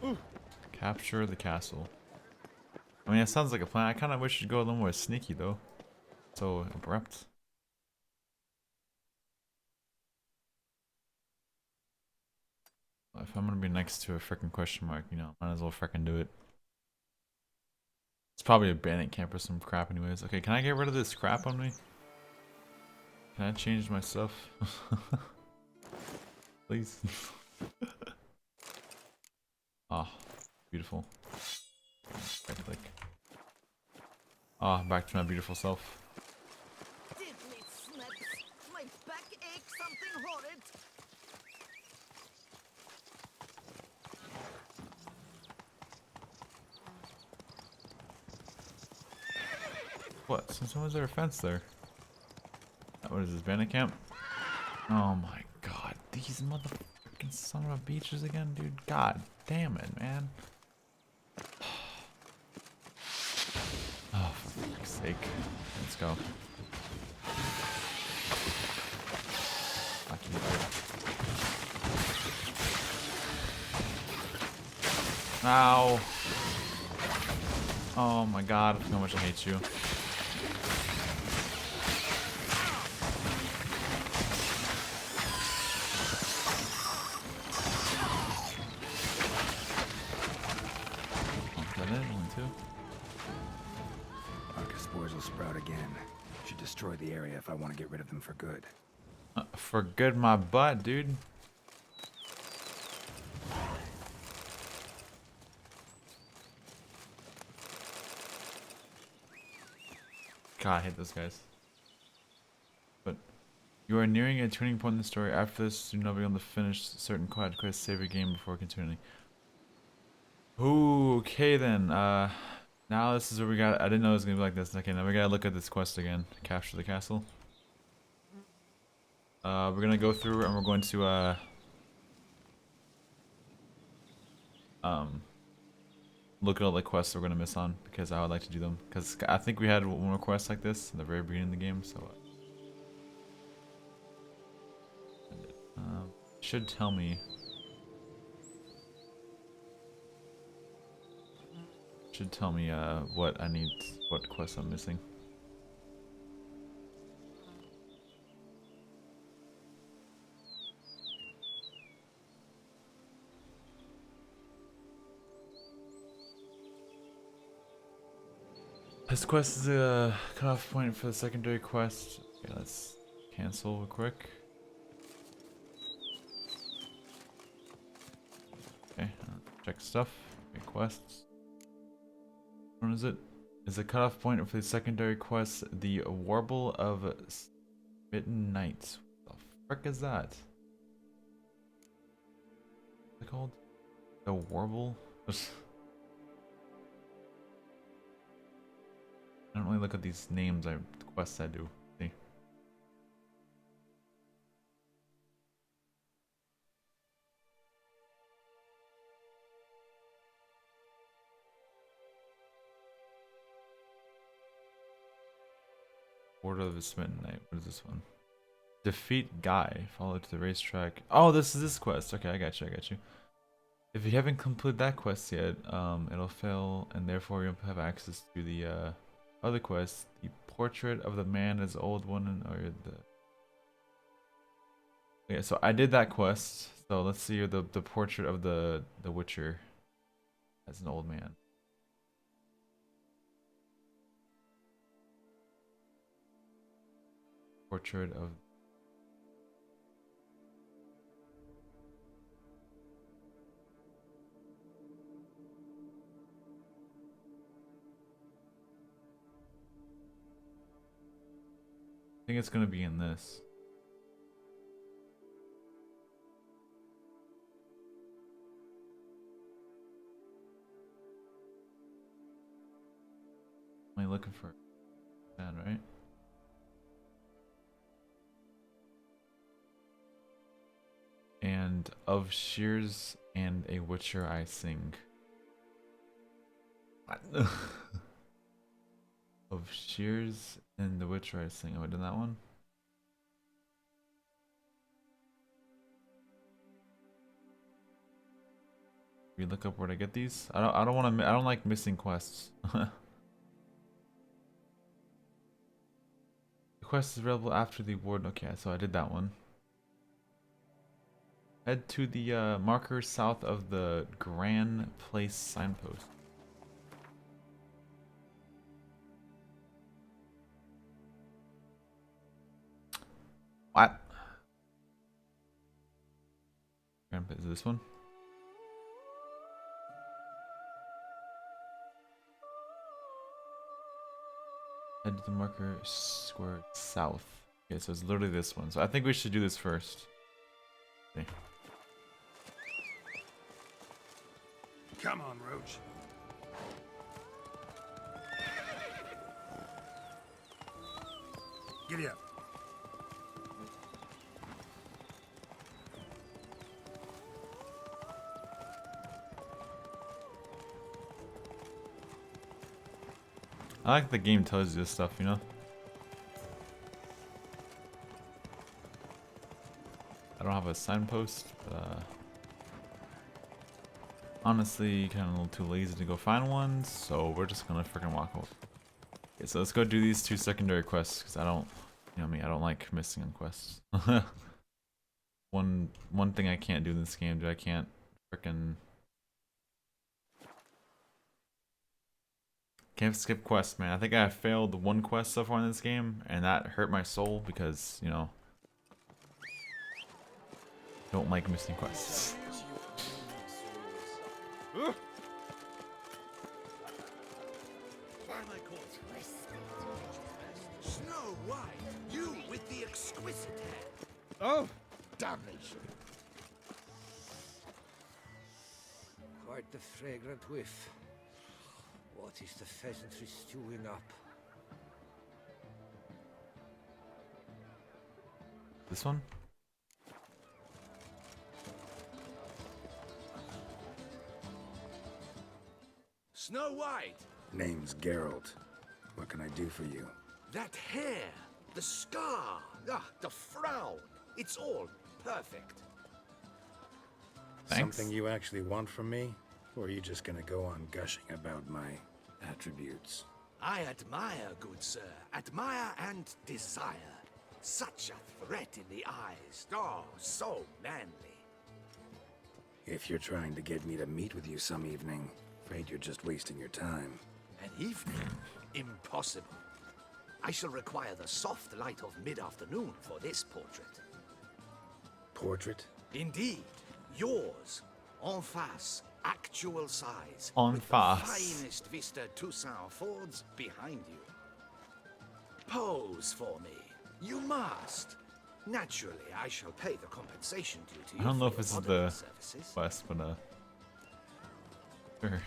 Available. Capture the castle. I mean, it sounds like a plan. I kind of wish you'd go a little more sneaky, though. So abrupt. If I'm gonna be next to a freaking question mark, you know, might as well freaking do it. It's probably a bandit camp or some crap anyways. Okay, can I get rid of this crap on me? Can I change my stuff? Please. Ah, beautiful. Right click. Ah, back to my beautiful self. Diddly snaps! My back aches something horrid! What? Since when was there a fence there? What is this, bandit camp? Oh my god, these motherfucking son of a beaches again, dude. God damn it, man. Oh, for fuck's sake. Let's go. Fuck you. Ow. Oh my god, how much I hate you. Is that it? 1, 2. Arca spores will sprout again. Should destroy the area if I want to get rid of them for good. For good my butt, dude. God, I hate those guys. But you are nearing a turning point in the story. After this, you'll not be able to finish certain quad quests, save your game before continuing. Ooh, okay then. Now this is where we got. I didn't know it was gonna be like this. Okay, now we gotta look at this quest again. Capture the castle. We're gonna go through and we're going to look at all the quests we're gonna miss on because I would like to do them because I think we had one more quest like this in the very beginning of the game, so should tell me. Should tell me what I need, what quests I'm missing. This quest is a cutoff point for the secondary quest. Okay, let's cancel real quick. Okay, check stuff. Okay, quests. What is it? Is a cutoff point for the secondary quest the Warble of Smitten Knights? What the frick is that? What's it called? The Warble? I don't really look at these names, quests I do. See. Order of the Smitten Knight. What is this one? Defeat Guy. Follow to the racetrack. Oh, this is this quest. Okay, I got you. I got you. If you haven't completed that quest yet, it'll fail, and therefore you won't have access to the other quest. The portrait of the man is old one, or the. Yeah, so I did that quest. So let's see the portrait of the Witcher as an old man. Portrait of. I think it's gonna be in this. Am I looking for that, right? And of shears and a witcher I sing. What? Of shears and the witcher I sing. Have I done that one? We look up where to get these. I don't want to. I don't like missing quests. The quest is available after the award. Okay, so I did that one. Head to the marker south of the Grand Place signpost. What? Is this one? Head to the marker square south. Okay, so it's literally this one. So I think we should do this first. Okay. Come on, Roach. Giddy up. I like the game tells you this stuff, you know? I don't have a signpost, but honestly kind of a little too lazy to go find one, so we're just gonna freaking walk away. Okay, so let's go do these 2 secondary quests, because I don't, you know me, I don't like missing on quests. one thing I can't do in this game, I can't freaking can't skip quests, man. I think I failed 1 quest so far in this game, and that hurt my soul because, you know, don't like missing quests. Snow White, you with the exquisite hair. Oh, damnation. Quite the fragrant whiff. What is the pheasantry stewing up? This one? Snow White, Name's Geralt. What can I do for you? that hair, the scar, the frown. It's all perfect. Thanks. Something you actually want from me? Or are you just gonna go on gushing about my attributes? I admire, good sir. Admire and desire. Such a threat in the eyes. Oh, so manly. If you're trying to get me to meet with you some evening, afraid you're just wasting your time. An evening? Impossible. I shall require the soft light of mid-afternoon for this portrait. Portrait? Indeed. Yours. En face. Actual size. En with face. The finest Vista Toussaint Fords behind you. Pose for me. You must. Naturally, I shall pay the compensation due to you. I don't know for if this is your the modeling services. quest, but sure.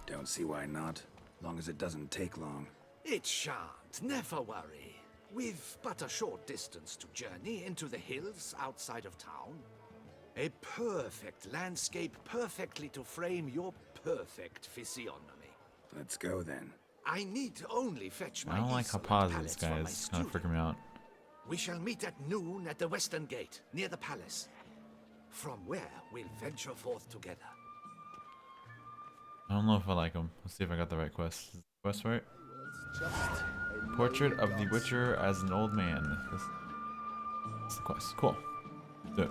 Don't see why not. Long as it doesn't take long. It shan't, never worry. We've but a short distance to journey into the hills outside of town. A perfect landscape perfectly to frame your perfect physiognomy. Let's go then. I need only fetch my I don't like how easel and paused this pallets from guy my is. Kind of studio. freaking me out. We shall meet at noon at the western gate, near the palace. From where we'll venture forth together. I don't know if I like him. Let's see if I got the right quest. Is the quest right? Portrait of the Witcher as an old man. That's the quest. Cool. Do it.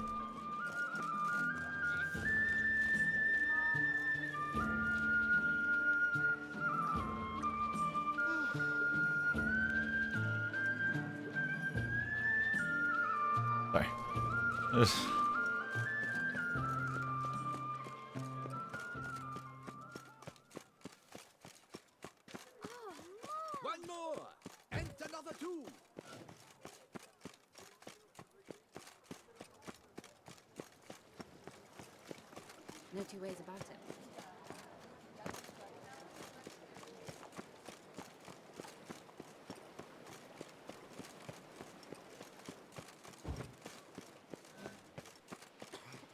Sorry. Ugh. One more, and another 2. No 2 ways about it.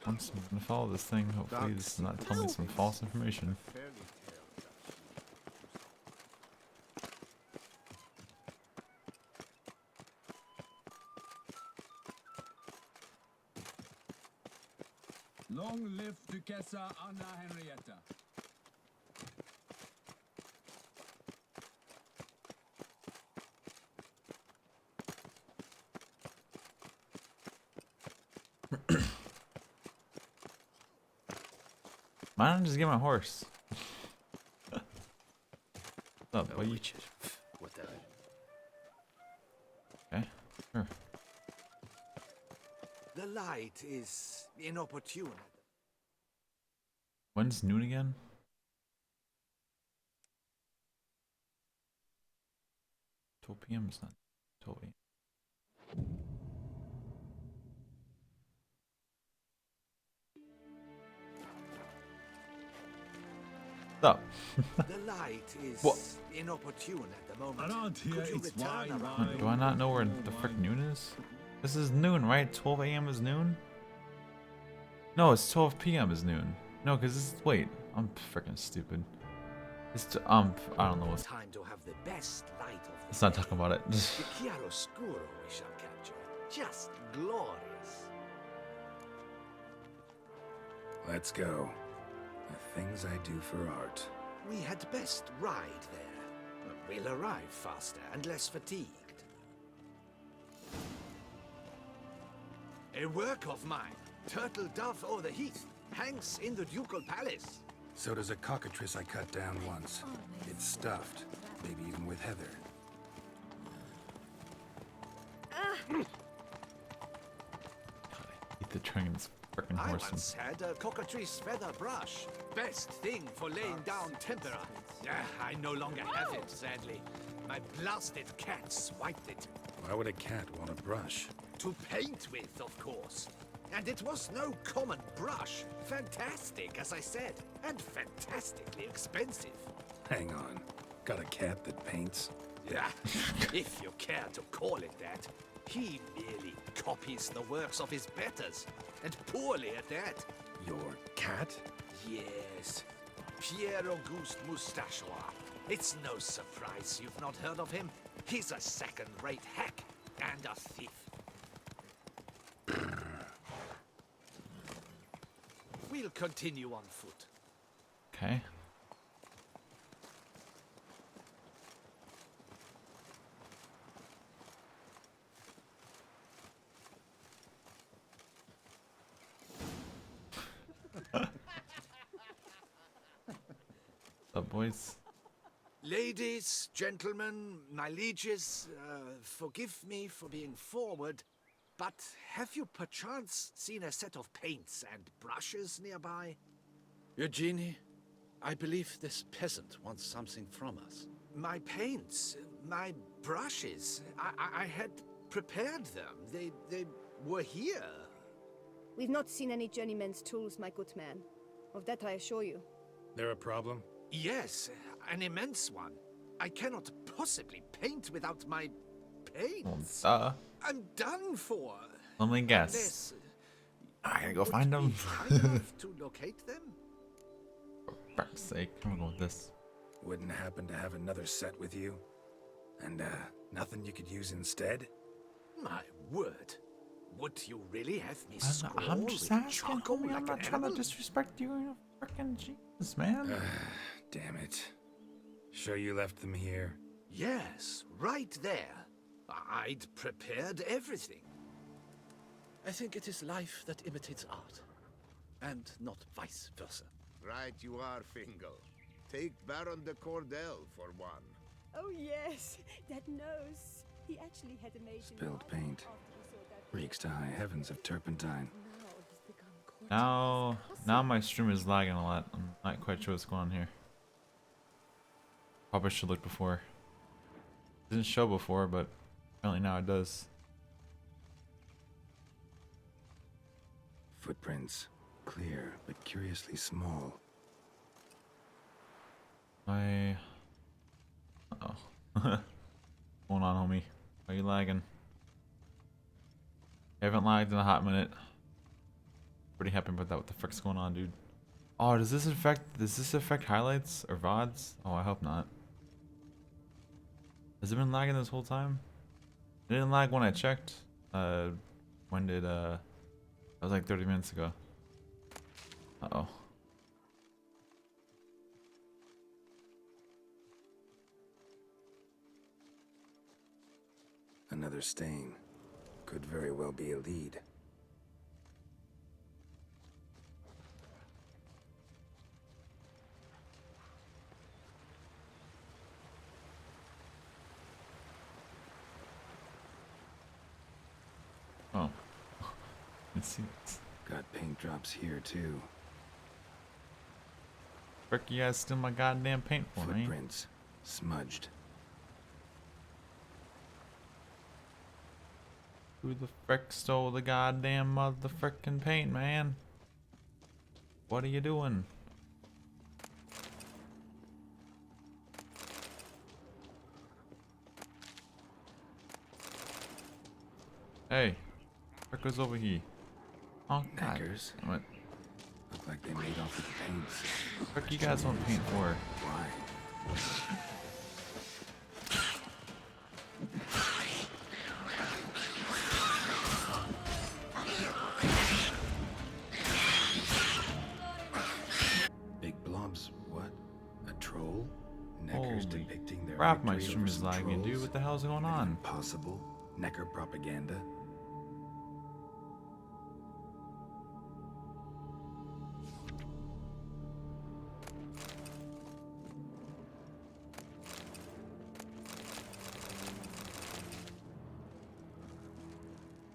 I'm just gonna follow this thing. Hopefully, this does not tell me some false information. Long live Duchessa Anna Henrietta. Why don't I just get my horse? What's up, buddy? Whatever. Okay, sure. The light is inopportune. When's noon again? 12 p.m. is not 12 a.m. Stop. The light is What? inopportune at the moment. Around here, Could you it's return wine, around? wine. Do I not know where the frick noon is? This is noon, right? 12 a.m. is noon? No, it's 12 p.m. is noon. No, because this is... Wait, I'm freaking stupid. It's... I don't know what's... Time to have the best light of the Let's not talk about it. The chiaroscuro we shall capture. Just glorious. Let's go. The things I do for art. We had best ride there. We'll arrive faster and less fatigued. A work of mine, Turtle Dove O'er the Heath, hangs in the Ducal Palace. So does a cockatrice I cut down once. It's stuffed, maybe even with heather. Eat the train's freaking I horse. once had a cockatrice feather brush. Best thing for laying down tempera. I no longer have it, sadly. My blasted cat swiped it. Why would a cat want a brush? To paint with, of course. And it was no common brush. Fantastic, as I said. And fantastically expensive. Hang on. Got a cat that paints? Yeah, if you care to call it that. He merely copies the works of his betters. And poorly at that. Your cat? Yes. Pierre-Auguste Moustachois. It's no surprise you've not heard of him. He's a second-rate hack and a thief. We'll continue on foot. Okay. What's up, boys? Ladies, gentlemen, my lieges, forgive me for being forward, but have you perchance seen a set of paints and brushes nearby? Eugenie, I believe this peasant wants something from us. My paints, my brushes, I had prepared them. They were here. We've not seen any journeyman's tools, my good man. Of that I assure you. There a problem? Yes, an immense one. I cannot possibly paint without my paints. I'm done for. Let me guess. Unless, I gotta go find them. kind enough to locate them? For fuck's sake, I'm gonna go with this. Wouldn't happen to have another set with you? And, nothing you could use instead? My word. Would you really have me I'm scroll just with asking, charcoal homie. like I'm not an trying to animal? disrespect you. You freaking Jesus, man. Damn it. Sure you left them here? Yes, right there. I'd prepared everything. I think it is life that imitates art, and not vice versa. Right you are, Fingal. Take Baron de Cordel for one. Oh yes, that nose. He actually had a major Spilled paint. Reeks to high heavens of turpentine. Now my stream is lagging a lot. I'm not quite sure what's going on here. Probably should look before. Didn't show before, but apparently now it does. Footprints. Clear, but curiously small. Uh oh. What's going on, homie? Why are you lagging? I haven't lagged in a hot minute. Pretty happy about that. What the frick's going on, dude? Oh, does this affect highlights or VODs? Oh, I hope not. Has it been lagging this whole time? It didn't lag when I checked. When did that was like 30 minutes ago. Uh-oh. Another stain. Could very well be a lead. Oh. Let's see. Got paint drops here too. Frick, you guys steal my goddamn paint for me. Footprints. Smudged. Who the frick stole the goddamn motherfucking paint, man? What are you doing? Hey, frick goes over here. Oh, God. Knackers. What? Look like they made off with the paints. Frick you guys want paint for? Why? Crap, my victory stream over is some lagging, dude. trolls? What the hell's going on? Possible Necker propaganda.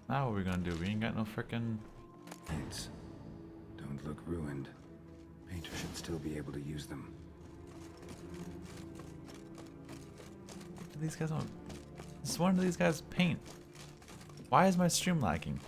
Now what we gonna do? We ain't got no frickin'. Paints don't look ruined. Painter should still be able to use them. Do these guys want? Does one of these guys paint? Why is my stream lagging?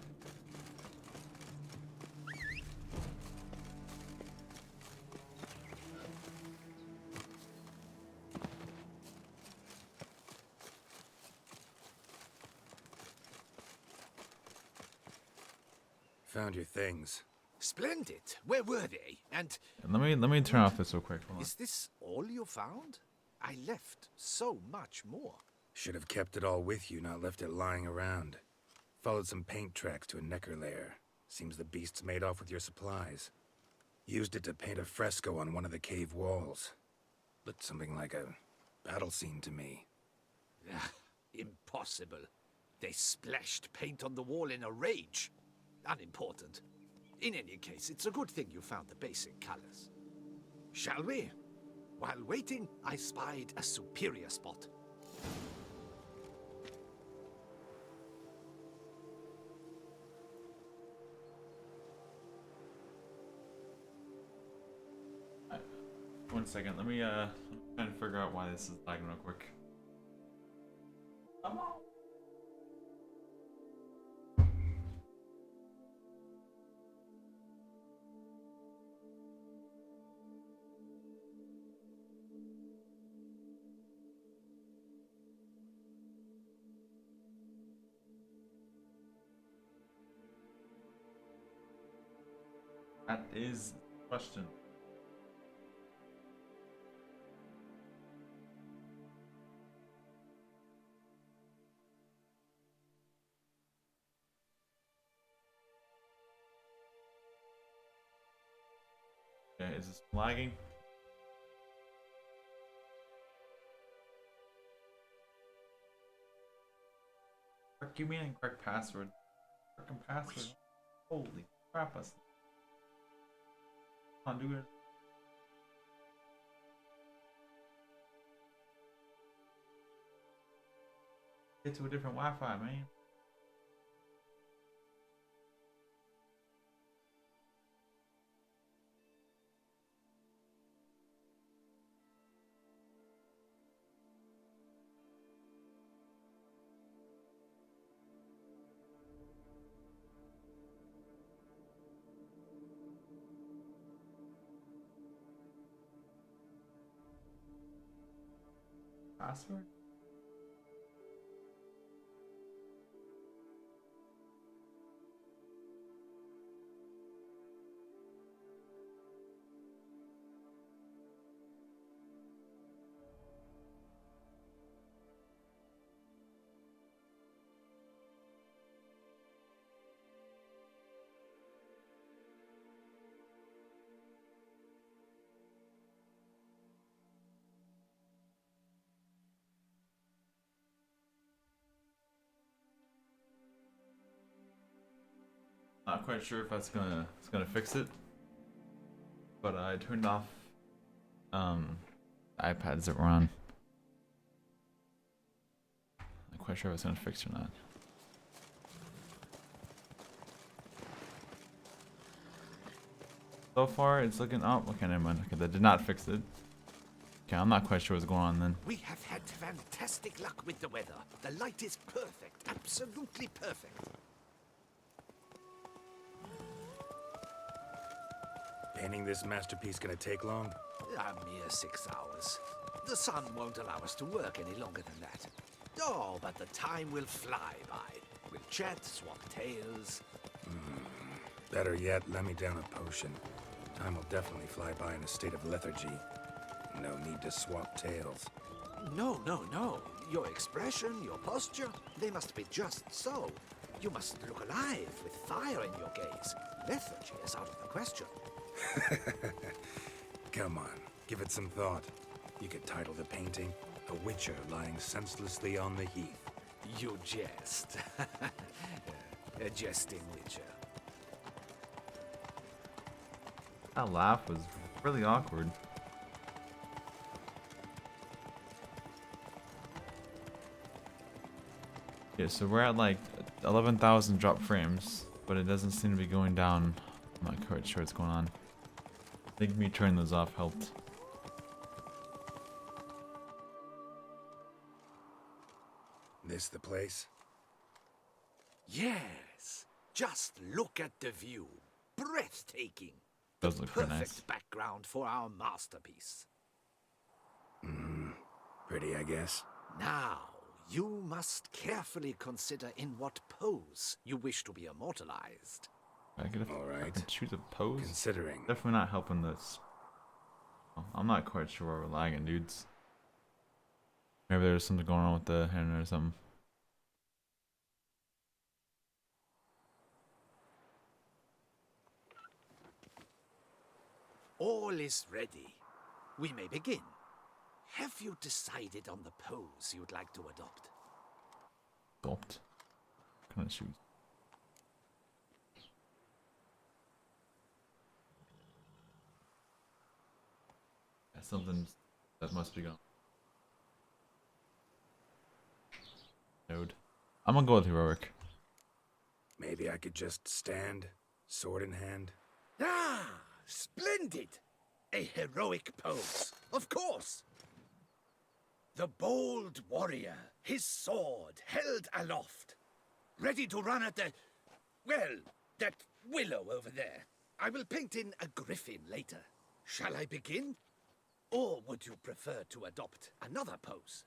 Found your things. Splendid. Where were they? And Let me turn off this real quick. Hold on. is this all you found? I left so much more. Should have kept it all with you, not left it lying around. Followed some paint tracks to a Necker lair. Seems the beast's made off with your supplies. Used it to paint a fresco on one of the cave walls. Looked something like a battle scene to me. Impossible. They splashed paint on the wall in a rage. Unimportant. In any case, it's a good thing you found the basic colors. Shall we? While waiting, I spied a superior spot. One second. Let me try and figure out why this is lagging real quick. Come on. That is the question. Okay, is this lagging? Give me an incorrect password. Freaking password. Holy crap, us. Can't do it. Get to a different Wi-Fi, man. Password? Not quite sure if it's gonna fix it, but I turned off iPads that were on. Not quite sure if it's gonna fix it or not. So far, it's looking. Oh, okay, never mind. Okay, that did not fix it. Okay, I'm not quite sure what's going on then. We have had fantastic luck with the weather. The light is perfect, absolutely perfect. Painting this masterpiece gonna take long? A mere 6 hours. The sun won't allow us to work any longer than that. Oh, but the time will fly by. We'll chat, swap tales. Better yet, let me down a potion. Time will definitely fly by in a state of lethargy. No need to swap tales. No, no, no. Your expression, your posture, they must be just so. You must look alive with fire in your gaze. Lethargy is out of the question. Come on, give it some thought. You could title the painting A witcher lying senselessly on the heath. You jest. A jesting witcher. That laugh was really awkward. Yeah, so we're at like 11,000 drop frames, but it doesn't seem to be going down. I'm not quite sure what's going on. I think me turning those off helped. This the place? Yes. Just look at the view. Breathtaking. Does look pretty Perfect nice. background for our masterpiece. Pretty, I guess. Now, you must carefully consider in what pose you wish to be immortalized. I could All right. choose a pose. Considering. Definitely not helping this. Oh, I'm not quite sure where we're lagging, dudes. Maybe there's something going on with the internet or something. All is ready. We may begin. Have you decided on the pose you'd like to adopt? Adopt. What kind of shoes? Yeah, something that must be gone. Node. I'm gonna go with heroic. Maybe I could just stand, sword in hand. Ah, splendid! A heroic pose, of course. The bold warrior, his sword held aloft, ready to run at the, well, that willow over there. I will paint in a griffin later. Shall I begin? Or would you prefer to adopt another pose?